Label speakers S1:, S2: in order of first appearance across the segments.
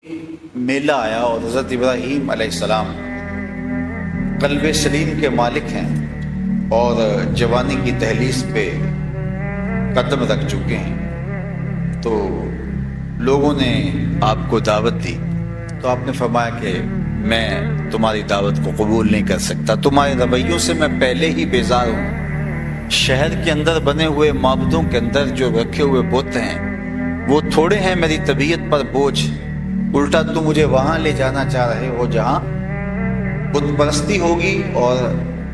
S1: میلہ آیا اور حضرت ابراہیم علیہ السلام قلب سلیم کے مالک ہیں اور جوانی کی دہلیز پہ قدم رکھ چکے ہیں، تو لوگوں نے آپ کو دعوت دی تو آپ نے فرمایا کہ میں تمہاری دعوت کو قبول نہیں کر سکتا، تمہارے رویوں سے میں پہلے ہی بیزار ہوں۔ شہر کے اندر بنے ہوئے معبدوں کے اندر جو رکھے ہوئے بت ہیں وہ تھوڑے ہیں میری طبیعت پر بوجھ، الٹا تم مجھے وہاں لے جانا چاہ رہے ہو جہاں بت پرستی ہوگی اور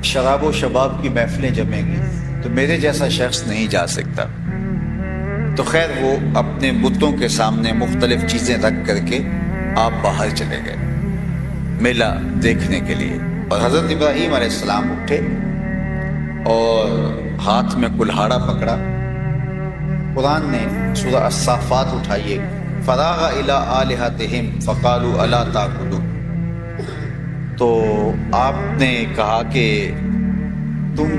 S1: شراب و شباب کی محفلیں جمیں گی، تو میرے جیسا شخص نہیں جا سکتا۔ تو خیر وہ اپنے بتوں کے سامنے مختلف چیزیں رکھ کر کے آپ باہر چلے گئے میلہ دیکھنے کے لیے، اور حضرت ابراہیم علیہ السلام اٹھے اور ہاتھ میں کلہاڑا پکڑا۔ قرآن نے سورہ الصافات اٹھائیے، فراغ الی آلہتہم فقالوا الا تاکلون، تو آپ نے کہا کہ تم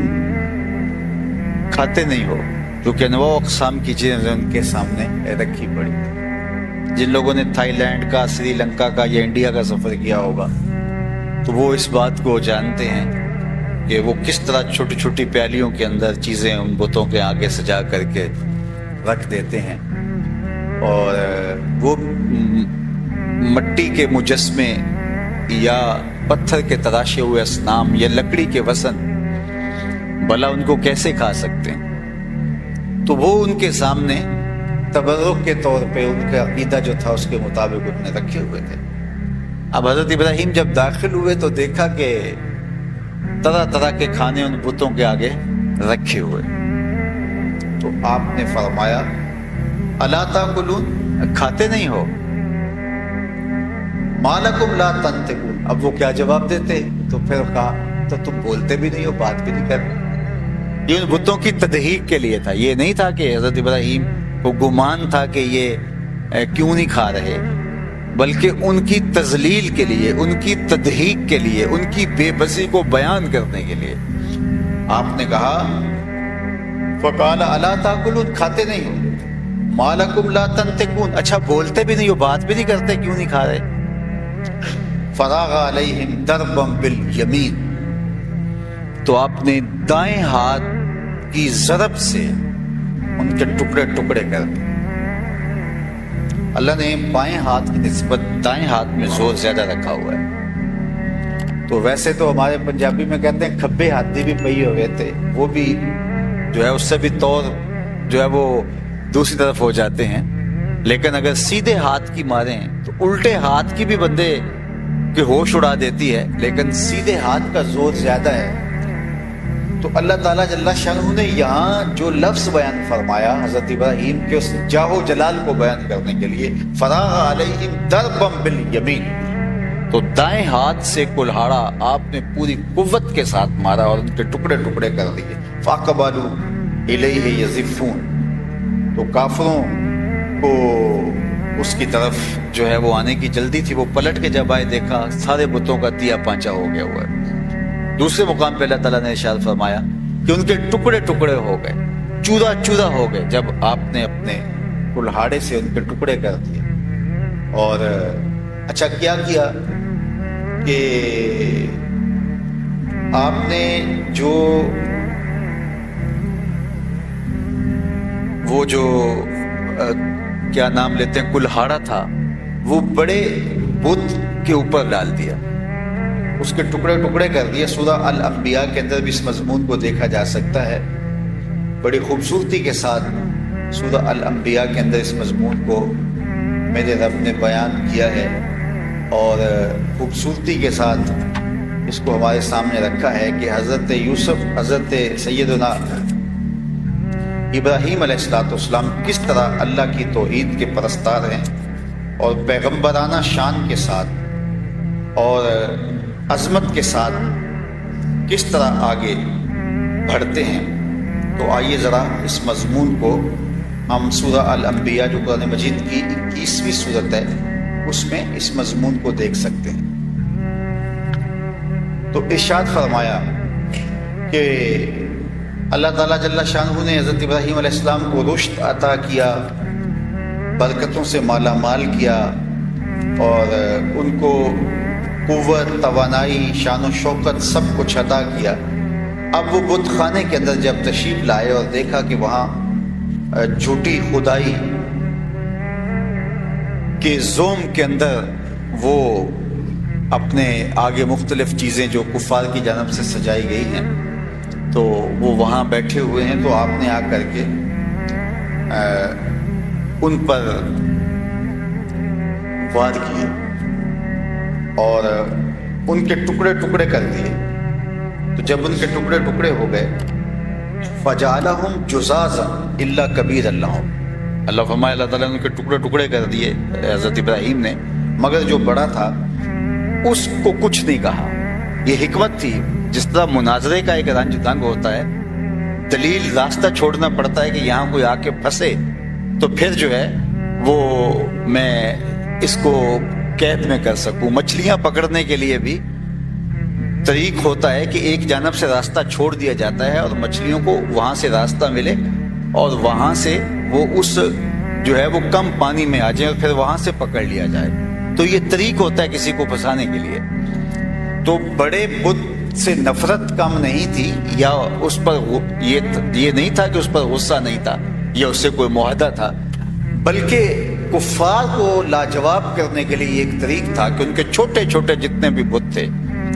S1: کھاتے نہیں ہو، کیونکہ انواع اقسام کی چیزیں ان کے سامنے رکھی پڑی۔ جن لوگوں نے تھائی لینڈ کا، سری لنکا کا یا انڈیا کا سفر کیا ہوگا تو وہ اس بات کو جانتے ہیں کہ وہ کس طرح چھوٹی چھوٹی پیالیوں کے اندر چیزیں ان بتوں کے آگے سجا کر کے رکھ دیتے ہیں، اور وہ مٹی کے مجسمے یا پتھر کے تراشے ہوئے اصنام یا لکڑی کے وثن بھلا ان کو کیسے کھا سکتے ہیں؟ تو وہ ان کے سامنے تبرک کے طور پہ ان کا عقیدہ جو تھا اس کے مطابق ان نے رکھے ہوئے تھے۔ اب حضرت ابراہیم جب داخل ہوئے تو دیکھا کہ طرح طرح کے کھانے ان بتوں کے آگے رکھے ہوئے، تو آپ نے فرمایا الا تاکلون، کھاتے نہیں ہو؟ ما لکم لا تنطقون، اب وہ کیا جواب دیتے؟ تو پھر کہا تو تم بولتے بھی نہیں ہو، بات بھی نہیں کرتے۔ یہ ان بتوں کی تدحیق کے لیے تھا، یہ نہیں تھا کہ حضرت ابراہیم کو گمان تھا کہ یہ کیوں نہیں کھا رہے، بلکہ ان کی تذلیل کے لیے، ان کی تدحیق کے لیے، ان کی بے بسی کو بیان کرنے کے لیے آپ نے کہا فقال الا تاکلون، کھاتے نہیں ہو؟ ما لکم لا تنطقون، اچھا بولتے بھی نہیں ہو، بات بھی نہیں کرتے، کیوں نہیں کھا رہے؟ فراغ علیہم ضربا بالیمین، تو آپ نے دائیں ہاتھ کی ضرب سے ان کے ٹکڑے ٹکڑے کر دیے۔ اللہ نے بائیں ہاتھ کی نسبت دائیں ہاتھ میں زور زیادہ رکھا ہوا ہے، تو ویسے تو ہمارے پنجابی میں کہتے ہیں کھبے ہاتھی بھی پئی ہوئے تھے، وہ بھی جو ہے اس سے بھی طور جو ہے وہ دوسری طرف ہو جاتے ہیں، لیکن اگر سیدھے ہاتھ کی ماریں تو الٹے ہاتھ کی بھی بندے کے ہوش اڑا دیتی ہے، لیکن سیدھے ہاتھ کا زور زیادہ ہے۔ تو اللہ تعالیٰ جل شانہ نے یہاں جو لفظ بیان فرمایا حضرت ابراہیم کے اس جاہ و جلال کو بیان کرنے کے لیے، فراغ علیہم ضربا بالیمین، تو دائیں ہاتھ سے کلہاڑا آپ نے پوری قوت کے ساتھ مارا اور ان کے ٹکڑے ٹکڑے کر دیے۔ فاقبلوا الیہ یزفون، تو کافروں کو اس کی طرف جو ہے وہ آنے کی جلدی تھی، وہ پلٹ کے جب آئے دیکھا سارے بتوں کا تیا پانچا ہو گیا ہوا ہے۔ دوسرے مقام پہ اللہ تعالیٰ نے ارشاد فرمایا کہ ان کے ٹکڑے ٹکڑے ہو گئے، چورا چورا ہو گئے، جب آپ نے اپنے کلہاڑے سے ان کے ٹکڑے کر دیے۔ اور اچھا کیا کیا کہ آپ نے جو وہ جو کیا نام لیتے ہیں کلہاڑا تھا، وہ بڑے بت کے اوپر ڈال دیا، اس کے ٹکڑے ٹکڑے کر دیے۔ سورہ الانبیاء کے اندر بھی اس مضمون کو دیکھا جا سکتا ہے، بڑی خوبصورتی کے ساتھ سورہ الانبیاء کے اندر اس مضمون کو میرے رب نے بیان کیا ہے، اور خوبصورتی کے ساتھ اس کو ہمارے سامنے رکھا ہے کہ حضرت یوسف، حضرت سیدنا ابراہیم علیہ السلام کس طرح اللہ کی توحید کے پرستار ہیں اور پیغمبرانہ شان کے ساتھ اور عظمت کے ساتھ کس طرح آگے بڑھتے ہیں۔ تو آئیے ذرا اس مضمون کو ہم سورہ الانبیاء جو قرآن مجید کی 21ویں سورت ہے اس میں اس مضمون کو دیکھ سکتے ہیں۔ تو ارشاد فرمایا کہ اللہ تعالیٰ جل شانہ نے حضرت ابراہیم علیہ السلام کو رشد عطا کیا، برکتوں سے مالا مال کیا، اور ان کو قوت، توانائی، شان و شوکت سب کچھ عطا کیا۔ اب وہ بت خانے کے اندر جب تشریف لائے اور دیکھا کہ وہاں جھوٹی خدائی کے زوم کے اندر وہ اپنے آگے مختلف چیزیں جو کفار کی جانب سے سجائی گئی ہیں، تو وہ وہاں بیٹھے ہوئے ہیں، تو آپ نے آ کر کے ان پر وار کیے اور ان کے ٹکڑے ٹکڑے کر دیے۔ تو جب ان کے ٹکڑے ٹکڑے ہو گئے، فجعلہم جزازا الا کبیر لہم، اللہ فرمائے اللہ تعالیٰ نے ان کے ٹکڑے ٹکڑے کر دیے حضرت ابراہیم نے، مگر جو بڑا تھا اس کو کچھ نہیں کہا۔ یہ حکمت تھی، جس طرح مناظرے کا ایک رنج دنگ ہوتا ہے، دلیل راستہ چھوڑنا پڑتا ہے کہ یہاں کوئی آ کے پھنسے تو پھر جو ہے وہ میں اس کو قید میں کر سکوں۔ مچھلیاں پکڑنے کے لیے بھی طریق ہوتا ہے کہ ایک جانب سے راستہ چھوڑ دیا جاتا ہے اور مچھلیوں کو وہاں سے راستہ ملے اور وہاں سے وہ اس جو ہے وہ کم پانی میں آ جائے اور پھر وہاں سے پکڑ لیا جائے۔ تو یہ طریق ہوتا ہے کسی کو پھنسانے کے لیے۔ تو بڑے بت سے نفرت کم نہیں تھی، یا اس پر یہ نہیں تھا کہ اس پر غصہ نہیں تھا یا اس سے کوئی معاہدہ تھا، بلکہ کفار کو لاجواب کرنے کے لیے ایک طریق تھا کہ ان کے چھوٹے چھوٹے جتنے بھی بت تھے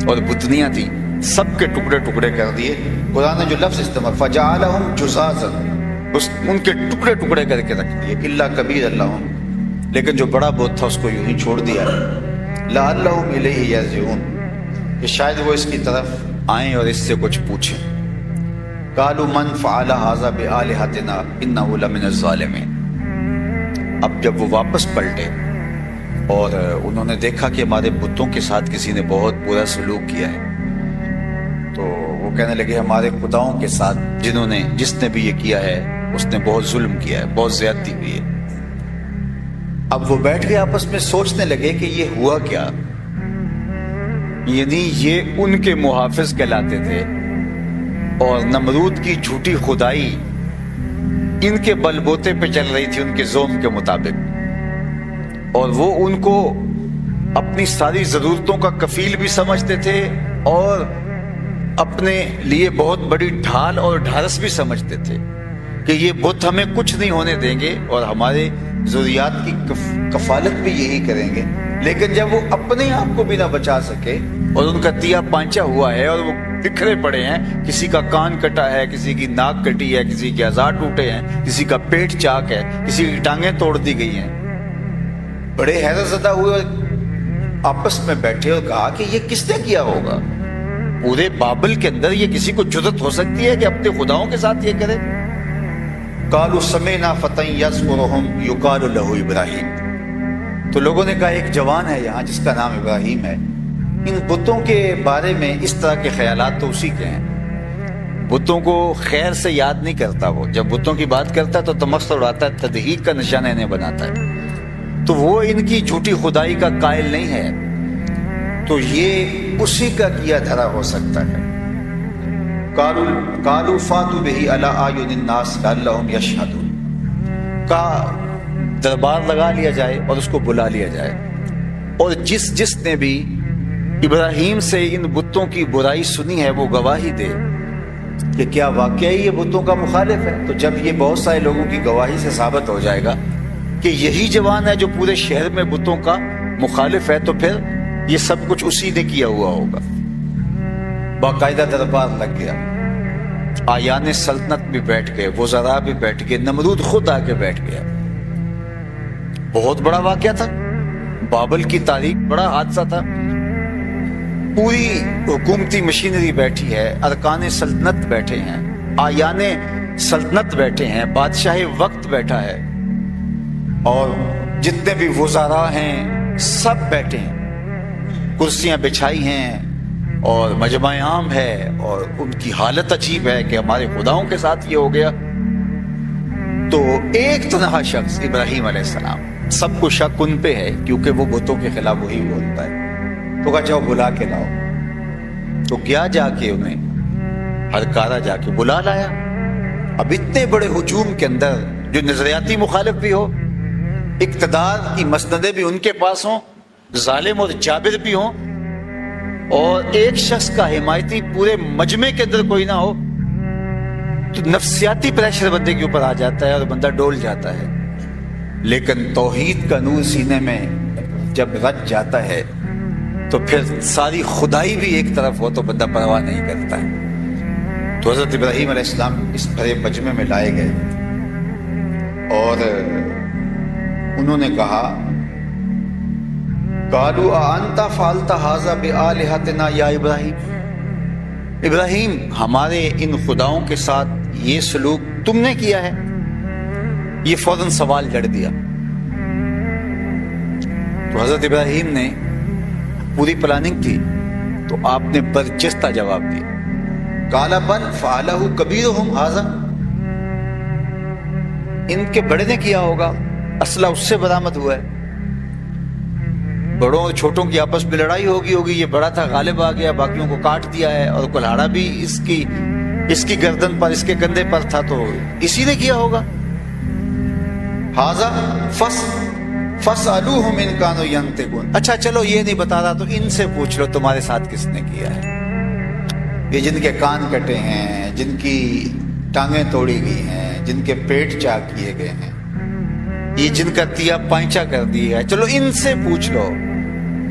S1: اور بتنیاں تھیں سب کے ٹکڑے ٹکڑے کر دیے۔ قرآن نے جو لفظ استعمال فجعلہم جزازا، ان کے ٹکڑے ٹکڑے کر کے رکھ دیے، الا کبیر لہم، لیکن جو بڑا بت تھا اس کو یوں ہی چھوڑ دیا۔ لعلہم الیہ یرجعون، کہ شاید وہ اس کی طرف آئیں اور اس سے کچھ پوچھیں۔ قالوا من فعل ھذا بآلہتنا انہ لمن الظالمین، اب جب وہ واپس پلٹے اور انہوں نے دیکھا کہ ہمارے بتوں کے ساتھ کسی نے بہت برا سلوک کیا ہے، تو وہ کہنے لگے ہمارے خداؤں کے ساتھ جس نے بھی یہ کیا ہے اس نے بہت ظلم کیا ہے، بہت زیادتی ہوئی ہے۔ اب وہ بیٹھ کے آپس میں سوچنے لگے کہ یہ ہوا کیا، یعنی یہ ان کے محافظ کہلاتے تھے اور نمرود کی جھوٹی خدائی ان کے بل بوتے پہ چل رہی تھی ان کے زوم کے مطابق، اور وہ ان کو اپنی ساری ضرورتوں کا کفیل بھی سمجھتے تھے اور اپنے لیے بہت بڑی ڈھال اور ڈھارس بھی سمجھتے تھے کہ یہ بت ہمیں کچھ نہیں ہونے دیں گے اور ہمارے ضروریات کی کفالت بھی یہی کریں گے۔ لیکن جب وہ اپنے آپ کو بھی نہ بچا سکے اور ان کا تیا پانچا ہوا ہے اور وہ بکھرے پڑے ہیں، کسی کا کان کٹا ہے، کسی کی ناک کٹی ہے، کسی کے اعضاء ٹوٹے ہیں، کسی کا پیٹ چاک ہے، کسی کی ٹانگیں توڑ دی گئی ہیں، بڑے حیرت زدہ ہوئے اور آپس میں بیٹھے اور کہا کہ یہ کس نے کیا ہوگا؟ پورے بابل کے اندر یہ کسی کو جرأت ہو سکتی ہے کہ اپنے خداؤں کے ساتھ یہ کرے؟ قالوا سمعنا فتى يذكرهم يقال له ابراہیم، تو لوگوں نے کہا ایک جوان ہے یہاں جس کا نام ابراہیم ہے۔ ان بتوں کے بارے میں اس طرح کے خیالات تو اسی کے ہیں، بتوں کو خیر سے یاد نہیں کرتا، وہ جب بتوں کی بات کرتا ہے تو تمسخر اڑاتا ہے، تضحیک کا نشانہ انہیں بناتا ہے، تو وہ ان کی جھوٹی خدائی کا قائل نہیں ہے، تو یہ اسی کا کیا دھرا ہو سکتا ہے۔ قالوا فاتوا به علی اعین الناس لعلهم یشهدون، کا دربار لگا لیا جائے اور اس کو بلا لیا جائے، اور جس نے بھی ابراہیم سے ان بتوں کی برائی سنی ہے وہ گواہی دے کہ کیا واقعی یہ بتوں کا مخالف ہے۔ تو جب یہ بہت سارے لوگوں کی گواہی سے ثابت ہو جائے گا کہ یہی جوان ہے جو پورے شہر میں بتوں کا مخالف ہے، تو پھر یہ سب کچھ اسی نے کیا ہوا ہوگا۔ باقاعدہ دربار لگ گیا، آیان سلطنت بھی بیٹھ گئے، وزراء بھی بیٹھ گئے، نمرود خود آ کے بیٹھ گیا۔ بہت بڑا واقعہ تھا، بابل کی تاریخ بڑا حادثہ تھا، پوری حکومتی مشینری بیٹھی ہے، ارکان سلطنت بیٹھے ہیں، آیان سلطنت بیٹھے ہیں، بادشاہ وقت بیٹھا ہے، اور جتنے بھی وزراء ہیں سب بیٹھے ہیں، کرسیاں بچھائی ہیں اور مجمع عام ہے، اور ان کی حالت عجیب ہے کہ ہمارے خداؤں کے ساتھ یہ ہو گیا۔ تو ایک تنہا شخص ابراہیم علیہ السلام، سب کو شک ان پہ ہے کیونکہ وہ بتوں کے خلاف وہی بولتا ہے، تو کہا جاؤ بلا کے لاؤ۔ تو کیا جا کے انہیں ہرکارا جا کے بلا لایا۔ اب اتنے بڑے ہجوم کے اندر جو نظریاتی مخالف بھی ہو، اقتدار کی مسندیں بھی ان کے پاس ہوں، ظالم اور جابر بھی ہوں اور ایک شخص کا حمایتی پورے مجمع کے اندر کوئی نہ ہو تو نفسیاتی پریشر بندے کے اوپر آ جاتا ہے اور بندہ ڈول جاتا ہے. لیکن توحید کا نور سینے میں جب رچ جاتا ہے تو پھر ساری خدائی بھی ایک طرف ہو تو بندہ پرواہ نہیں کرتا ہے. تو حضرت ابراہیم علیہ السلام اس بھرے مجمع میں لائے گئے اور انہوں نے کہا قالوا اانت فعلت هذا بآلهتنا یا ابراہیم، ابراہیم ہمارے ان خداؤں کے ساتھ یہ سلوک تم نے کیا ہے؟ یہ فوراً سوال جڑ دیا. تو حضرت ابراہیم نے پوری پلاننگ تھی تو آپ نے برجستہ جواب دیا. قال بل فعلہ کبیرہم ھذا، ان کے بڑے نے کیا ہوگا، اسلحہ اس سے برآمد ہوا ہے. بڑوں اور چھوٹوں کی آپس میں لڑائی ہوگی، یہ بڑا تھا غالب آ گیا، باقیوں کو کاٹ دیا ہے، اور کلہاڑا بھی اس کی گردن پر، اس کے کندھے پر تھا، تو اسی نے کیا ہوگا. ھذا فاسألوہم ان کانوا ینطقون. اچھا چلو یہ نہیں بتا رہا تو ان سے پوچھ لو تمہارے ساتھ کس نے کیا ہے. یہ جن کے کان کٹے ہیں، جن کی ٹانگیں توڑی گئی ہیں، جن کے پیٹ چاک کیے گئے ہیں، یہ جن کا تیا پائچا کر دیا ہے، چلو ان سے پوچھ لو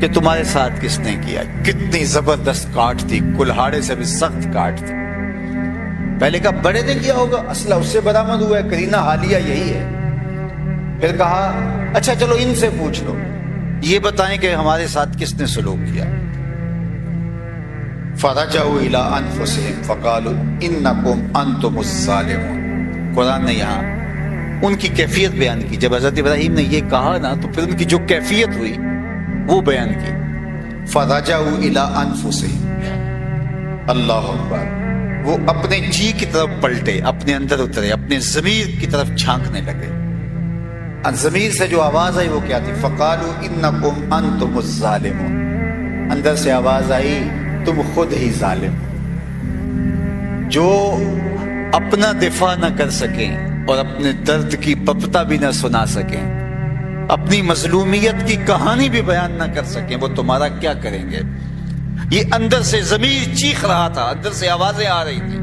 S1: کہ تمہارے ساتھ کس نے کیا. کتنی زبردست کاٹ تھی، کلہاڑے سے بھی سخت کاٹ تھی. پہلے کہا بڑے نے کیا ہوگا، اسلحہ اس سے برآمد ہوا ہے، قرینہ حالیہ یہی ہے. پھر کہا اچھا چلو ان سے پوچھ لو، یہ بتائیں کہ ہمارے ساتھ کس نے سلوک کیا. فرجعوا الى انفسهم فقالوا انکم انتم الظالمون. قرآن نے یہاں ان کی کیفیت بیان کی. جب حضرت ابراہیم نے یہ کہا نا تو پھر ان کی جو کیفیت ہوئی وہ بیان کی. فرجعوا الى انفسهم، اللہ اکبر. وہ اپنے جی کی طرف پلٹے، اپنے اندر اترے، اپنے ضمیر کی طرف جھانکنے لگے. ضمیر سے جو آواز آئی وہ کیا تھی؟ فقالوا انکم انتم الظالمون. اندر سے آواز آئی تم خود ہی ظالم، جو اپنا دفاع نہ کر سکیں اور اپنے درد کی پپتا بھی نہ سنا سکیں، اپنی مظلومیت کی کہانی بھی بیان نہ کر سکیں، وہ تمہارا کیا کریں گے. یہ اندر سے ضمیر چیخ رہا تھا، اندر سے آوازیں آ رہی تھی.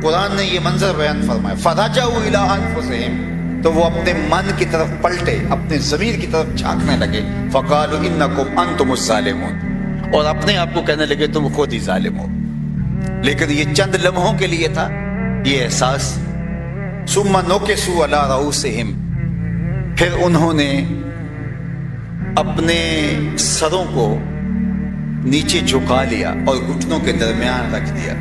S1: قرآن نے یہ منظر بیان فرمایا. فرجعوا الی انفسہم، تو وہ اپنے من کی طرف پلٹے، اپنے ضمیر کی طرف جھانکنے لگے. فقالوا انکم انتم الظالمون، اور اپنے آپ کو کہنے لگے تم خود ہی ظالم ہو. لیکن یہ چند لمحوں کے لیے تھا یہ احساس. ثم نکسوا علی رؤوسہم، پھر انہوں نے اپنے سروں کو نیچے جھکا لیا اور گھٹنوں کے درمیان رکھ دیا.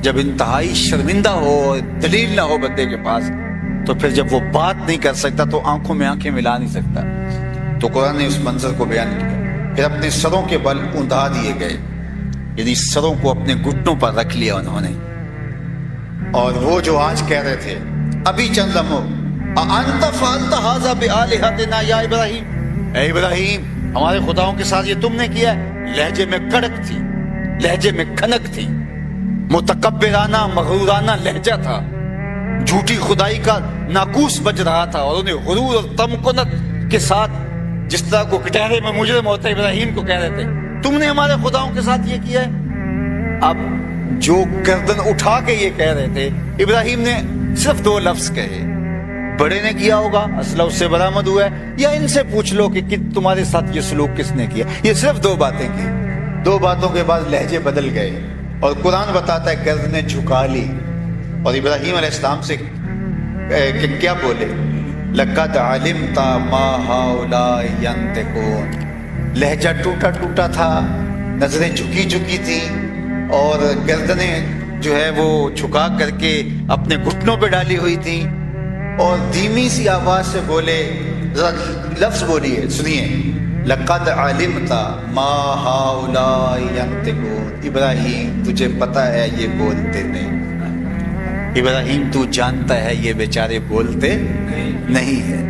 S1: جب انتہائی شرمندہ ہو اور دلیل نہ ہو بندے کے پاس تو پھر جب وہ بات نہیں کر سکتا تو آنکھوں میں آنکھیں ملا نہیں سکتا. تو قرآن نے اس منظر کو بیان کیا. پھر اپنے سروں کے بل اوندا دیے گئے، یعنی سروں کو اپنے گھٹنوں پر رکھ لیا انہوں نے. اور وہ جو آج کہہ رہے تھے ابھی چند لمحوں، اانت فعلت ھذا بآلہتنا یا ابراہیم، اے ابراہیم ہمارے خداؤں کے ساتھ یہ تم نے کیا ہے. لہجے میں کڑک تھی، لہجے میں کھنک تھی، متکبرانہ مغرورانہ لہجہ تھا، جھوٹی خدائی کا ناقوس بج رہا تھا. اور انہیں غرور اور تمکنت کے ساتھ، جس طرح کو کٹہرے میں مجرم ہوتا ہے، ابراہیم کو کہہ رہے تھے تم نے ہمارے خداؤں کے ساتھ یہ کیا ہے. اب جو گردن اٹھا کے یہ کہہ رہے تھے، ابراہیم نے صرف دو لفظ کہے، بڑے نے کیا ہوگا، اسلحہ اس سے برآمد ہوا ہے، یا ان سے پوچھ لو کہ تمہارے ساتھ یہ سلوک کس نے کیا. یہ صرف دو باتیں کی. دو باتوں کے بعد لہجے بدل گئے اور قرآن بتاتا ہے گردنیں جھکا لی. اور ابراہیم علیہ السلام سے کہ کیا بولے؟ لقد علمت ما هؤلاء ينطقون. لہجہ ٹوٹا ٹوٹا تھا، نظریں جھکی جھکی تھیں، اور گردنیں جو ہے وہ جھکا کر کے اپنے گھٹنوں پہ ڈالی ہوئی تھیں. اور دھیمی سی آواز سے بولے، ذرا لفظ بولیے سنیے، لقد علمت ما هؤلاء ينطقون. ابراہیم تجھے پتا ہے یہ بولتے نہیں. ابراہیم تو جانتا ہے یہ بیچارے بولتے نہیں ہیں.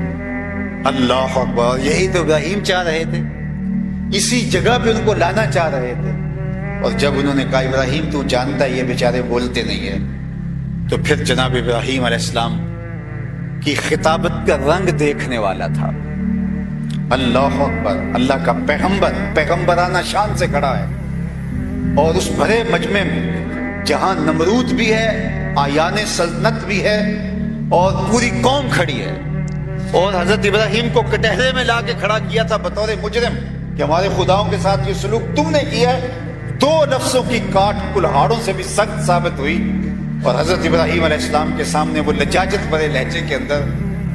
S1: اللہ اکبر. یہی تو ابراہیم چاہ رہے تھے، اسی جگہ پہ ان کو لانا چاہ رہے تھے. اور جب انہوں نے کہا ابراہیم تو جانتا ہے یہ بیچارے بولتے نہیں ہیں، تو پھر جناب ابراہیم علیہ السلام کی خطابت کا رنگ دیکھنے والا تھا. اللہ اکبر، اللہ کا پیغمبر پیغمبرانہ شان سے کھڑا ہے، اور اس بھرے مجمع میں جہاں نمرود بھی ہے، آیان سلطنت بھی ہے، اور پوری قوم کھڑی ہے، اور حضرت ابراہیم کو کٹہرے میں لا کے کھڑا کیا تھا بطور مجرم کہ ہمارے خداؤں کے ساتھ یہ سلوک تم نے کیا ہے۔ دو لفظوں کی کاٹ کلہاڑوں سے بھی سخت ثابت ہوئی، اور حضرت ابراہیم علیہ السلام کے سامنے وہ لجاجت بھرے لہجے کے اندر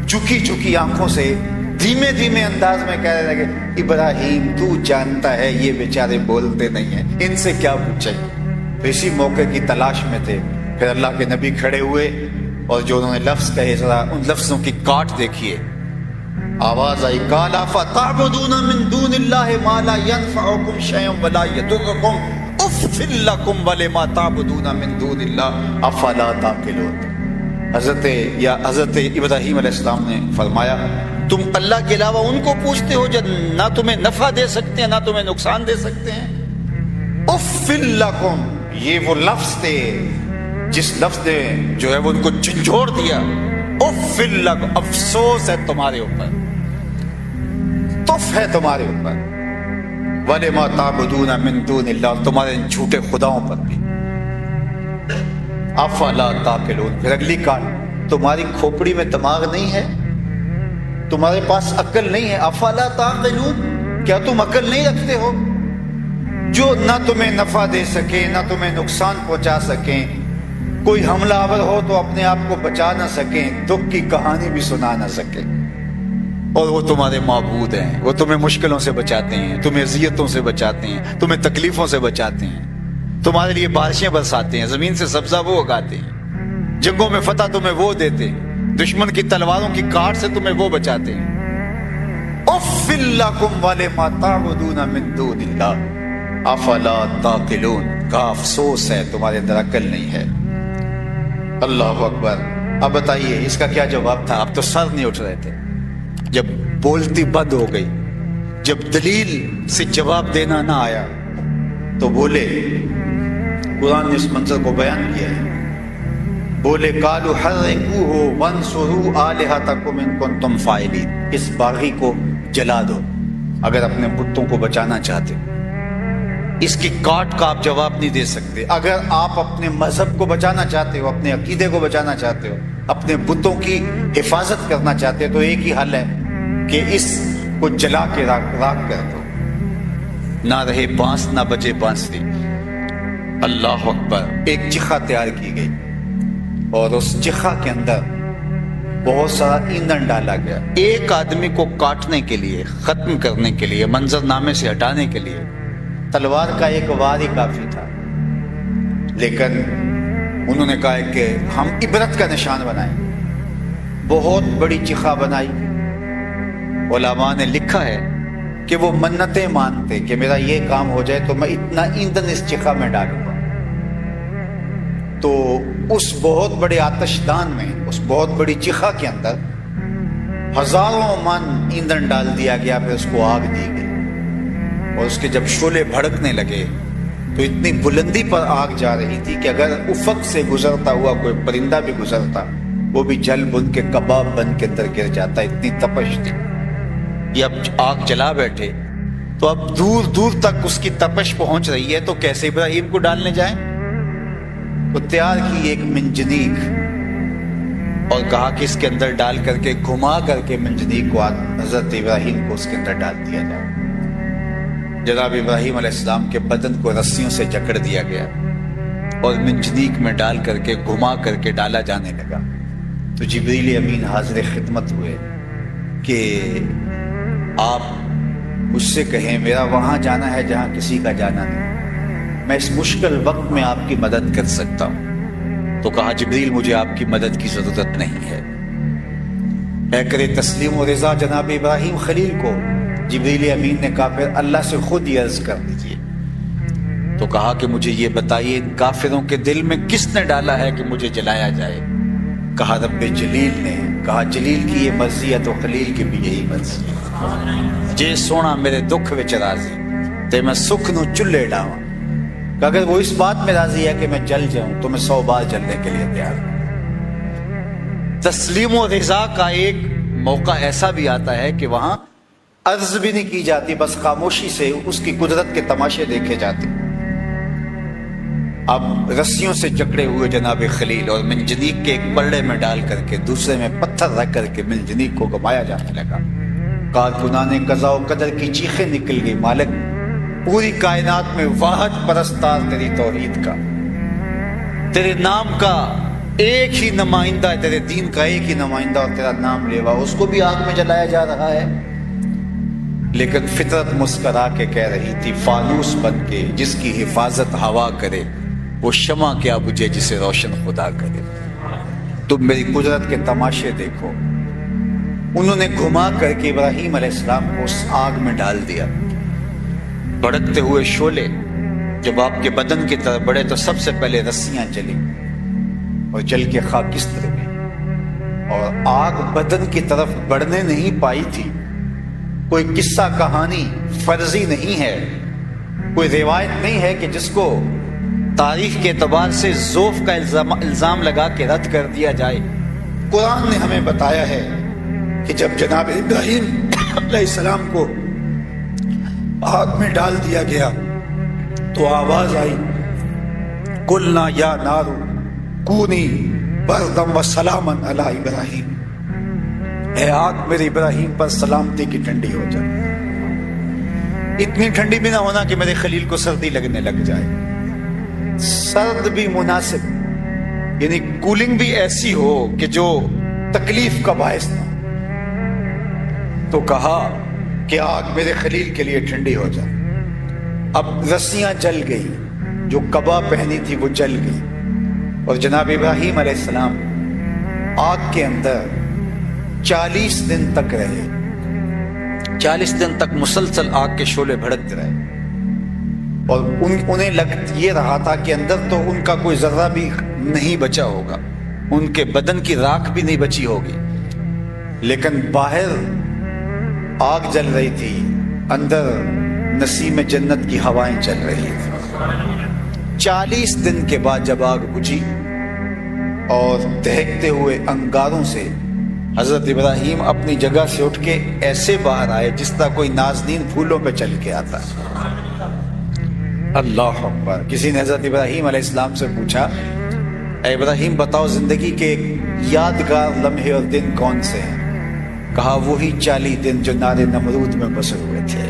S1: جھکی جھکی آنکھوں سے دھیمے دھیمے انداز میں کہنے لگے، ابراہیم تو جانتا ہے یہ بیچارے بولتے نہیں ہیں، ان سے کیا پوچھیں۔ تو اسی موقع کی تلاش میں تھے، پھر اللہ کے نبی کھڑے ہوئے، اور جو انہوں نے لفظ کہے ذرا ان لفظوں کی کاٹ دیکھیے۔ آواز آئی، قال فتعبدون من دون اللہ ما لا ينفعکم شیئا ولا یضرکم اف لکم ولما تعبدون من دون اللہ افلا تعقلون۔ حضرت ابراہیم علیہ السلام نے فرمایا، تم اللہ کے علاوہ ان کو پوچھتے ہو جو نہ تمہیں نفع دے سکتے ہیں نہ تمہیں نقصان دے سکتے ہیں۔ اف لکم، یہ وہ لفظ تھے جس لفظ نے جو ہے وہ ان کو جھنجھوڑ دیا۔ اف لکم، افسوس ہے تمہارے اوپر، تف ہے تمہارے اوپر، وَلِمَا تَعْبُدُونَ مِن دُونِ اللَّهِ، تمہارے ان جھوٹے خداؤں پر بھی۔ افلا تعقلون، پھر اگلی کاٹ، تمہاری کھوپڑی میں دماغ نہیں ہے، تمہارے پاس عقل نہیں ہے۔ افلا تعقلون، کیا تم عقل نہیں رکھتے ہو؟ جو نہ تمہیں نفع دے سکے نہ تمہیں نقصان پہنچا سکیں، کوئی حملہ آور ہو تو اپنے آپ کو بچا نہ سکیں، دکھ کی کہانی بھی سنا نہ سکیں، اور وہ تمہارے معبود ہیں، وہ تمہیں مشکلوں سے بچاتے ہیں، تمہیں اذیتوں سے بچاتے ہیں، تمہیں تکلیفوں سے بچاتے ہیں، تمہارے لیے بارشیں برساتے ہیں، زمین سے سبزہ وہ اگاتے ہیں، جنگوں میں فتح تمہیں وہ دیتے ہیں، دشمن کی تلواروں کی کاٹ سے تمہیں وہ بچاتے ہیں۔ اف لکم ولما تعبدون من دون اللہ افلا تعقلون، کا افسوس ہے تمہارے اندر عقل نہیں ہے۔ اللہ اکبر۔ اب بتائیے اس کا کیا جواب تھا؟ اب تو سر نہیں اٹھ رہے تھے، جب بولتی بند ہو گئی، جب دلیل سے جواب دینا نہ آیا تو بولے، قرآن نے اس منظر کو بیان کیا ہے، بولے قالوا حرقوه وانصروا آلہتکم ان کنتم فاعلین، اس باغی کو جلا دو اگر اپنے بتوں کو بچانا چاہتے ہو۔ اس کی کاٹ کا آپ جواب نہیں دے سکتے۔ اگر آپ اپنے مذہب کو بچانا چاہتے ہو، اپنے عقیدے کو بچانا چاہتے ہو، اپنے بتوں کی حفاظت کرنا چاہتے ہو، تو ایک ہی حل ہے کہ اس کو جلا کے راکھ کر دو، نہ رہے بانس نہ بجے بانسری۔ اللہ اکبر۔ ایک چخا تیار کی گئی، اور اس چخا کے اندر بہت سارا ایندھن ڈالا گیا، ایک آدمی کو کاٹنے کے لیے، ختم کرنے کے لیے، منظر نامے سے ہٹانے کے لیے تلوار کا ایک وار ہی کافی تھا، لیکن انہوں نے کہا کہ ہم عبرت کا نشان بنائیں، بہت بڑی چخا بنائی۔ علماء نے لکھا ہے کہ وہ منتیں مانتے کہ میرا یہ کام ہو جائے تو میں اتنا ایندھن اس چخا میں ڈالوں گا۔ تو اس بہت بڑے آتش دان میں، اس بہت بڑی چخا کے اندر ہزاروں من ایندھن ڈال دیا گیا، پھر اس کو آگ دی گئی، اور اس کے جب شعلے بھڑکنے لگے تو اتنی بلندی پر آگ جا رہی تھی کہ اگر افق سے گزرتا ہوا کوئی پرندہ بھی گزرتا وہ بھی جل بن کے کباب بن کے اندر گر جاتا، اتنی تپش تھی۔ یہ اب آگ جلا بیٹھے تو اب دور دور تک اس کی تپش پہنچ رہی ہے، تو کیسے ابراہیم کو ڈالنے جائیں؟ تو تیار کی ایک منجنیق، اور کہا کہ اس کے اندر ڈال کر کے گھما کر کے منجنیق کو حضرت ابراہیم کو اس کے اندر ڈال دیا جائے۔ جناب ابراہیم علیہ السلام کے بدن کو رسیوں سے جکڑ دیا گیا اور منجنیق میں ڈال کر کے گھما کر کے ڈالا جانے لگا۔ تو جبریل امین حاضر خدمت ہوئے کہ آپ مجھ سے کہیں میرا وہاں جانا ہے جہاں کسی کا جانا نہیں، میں اس مشکل وقت میں آپ کی مدد کر سکتا ہوں۔ تو کہا جبریل مجھے آپ کی مدد کی ضرورت نہیں ہے۔ اے کرے تسلیم و رضا جناب ابراہیم خلیل کو جبریل امین نے کہا پھر اللہ سے خود ہی عرض کر دیجیے۔ تو کہا کہ مجھے یہ بتائیے ان کافروں کے دل میں کس نے ڈالا ہے کہ مجھے جلایا جائے؟ کہا رب جلیل نے۔ کہا جلیل کی یہ مرضی ہے تو خلیل کی بھی یہی مرضی ہے۔ جے سونا میرے دکھ وچ راضی تے میں سکھ نو چلے ڈاواں، کہ اگر وہ اس بات میں راضی ہے کہ میں جل جاؤں تو میں 100 بار جلنے کے لیے تیار ہوں۔ تسلیم و رضا کا ایک موقع ایسا بھی آتا ہے کہ وہاں عرض بھی نہیں کی جاتی، بس خاموشی سے اس کی قدرت کے تماشے دیکھے جاتے۔ اب رسیوں سے جکڑے ہوئے جناب خلیل اور منجنیق کے ایک پلڑے میں ڈال کر کے دوسرے میں پتھر رکھ کر کے منجنیق کو گھمایا جانے لگا۔ کارکنان قضاء و قدر کی چیخیں نکل گئی، مالک پوری کائنات میں واحد پرستار تیری توحید کا، تیرے نام کا ایک ہی نمائندہ ہے، تیرے دین کا ایک ہی نمائندہ اور تیرا نام لیوا، اس کو بھی آگ میں جلایا جا رہا ہے۔ لیکن فطرت مسکرا کے کہہ رہی تھی، فانوس بن کے جس کی حفاظت ہوا کرے وہ شمع کیا بجھے جسے روشن خدا کرے۔ تم میری قدرت کے تماشے دیکھو۔ انہوں نے گھما کر کے ابراہیم علیہ السلام کو اس آگ میں ڈال دیا۔ بھڑکتے ہوئے شعلے جب آپ کے بدن کی طرف بڑھے تو سب سے پہلے رسیاں جلی اور جل کے خاکستر میں، اور آگ بدن کی طرف بڑھنے نہیں پائی تھی۔ کوئی قصہ کہانی فرضی نہیں ہے، کوئی روایت نہیں ہے کہ جس کو تاریخ کے اعتبار سے ذوف کا الزام لگا کے رد کر دیا جائے۔ قرآن نے ہمیں بتایا ہے کہ جب جناب ابراہیم علیہ السلام کو آگ میں ڈال دیا گیا تو آواز آئی، قلنا یا نار کونی بردم و سلاما علی ابراہیم، اے آگ میرے ابراہیم پر سلامتی کی ٹھنڈی ہو جائے۔ اتنی ٹھنڈی بھی نہ ہونا کہ میرے خلیل کو سردی لگنے لگ جائے، سرد بھی مناسب، یعنی کولنگ بھی ایسی ہو کہ جو تکلیف کا باعث نہ۔ تو کہا کہ آگ میرے خلیل کے لیے ٹھنڈی ہو جائے۔ اب رسیاں جل گئی، جو قبا پہنی تھی وہ جل گئی، اور جناب ابراہیم علیہ السلام آگ کے اندر 40 دن تک رہے۔ 40 دن تک مسلسل آگ کے شعلے بھڑکتے رہے، اور انہیں یہ رہا تھا کہ اندر تو ان کا کوئی ذرہ بھی نہیں بچا ہوگا، ان کے بدن کی راکھ بھی نہیں بچی ہوگی، لیکن باہر آگ جل رہی تھی، اندر نسیم جنت کی ہوائیں چل رہی تھی۔ 40 دن کے بعد جب آگ بجھی اور دہکتے ہوئے انگاروں سے حضرت ابراہیم اپنی جگہ سے اٹھ کے ایسے باہر آئے جس طرح کوئی نازنین پھولوں پہ چل کے آتا۔ اللہ اکبر۔ کسی نے حضرت ابراہیم علیہ السلام سے پوچھا، اے ابراہیم بتاؤ زندگی کے یادگار لمحے اور دن کون سے ہیں؟ کہا وہی 40 دن جو نار نمرود میں بسر ہوئے تھے۔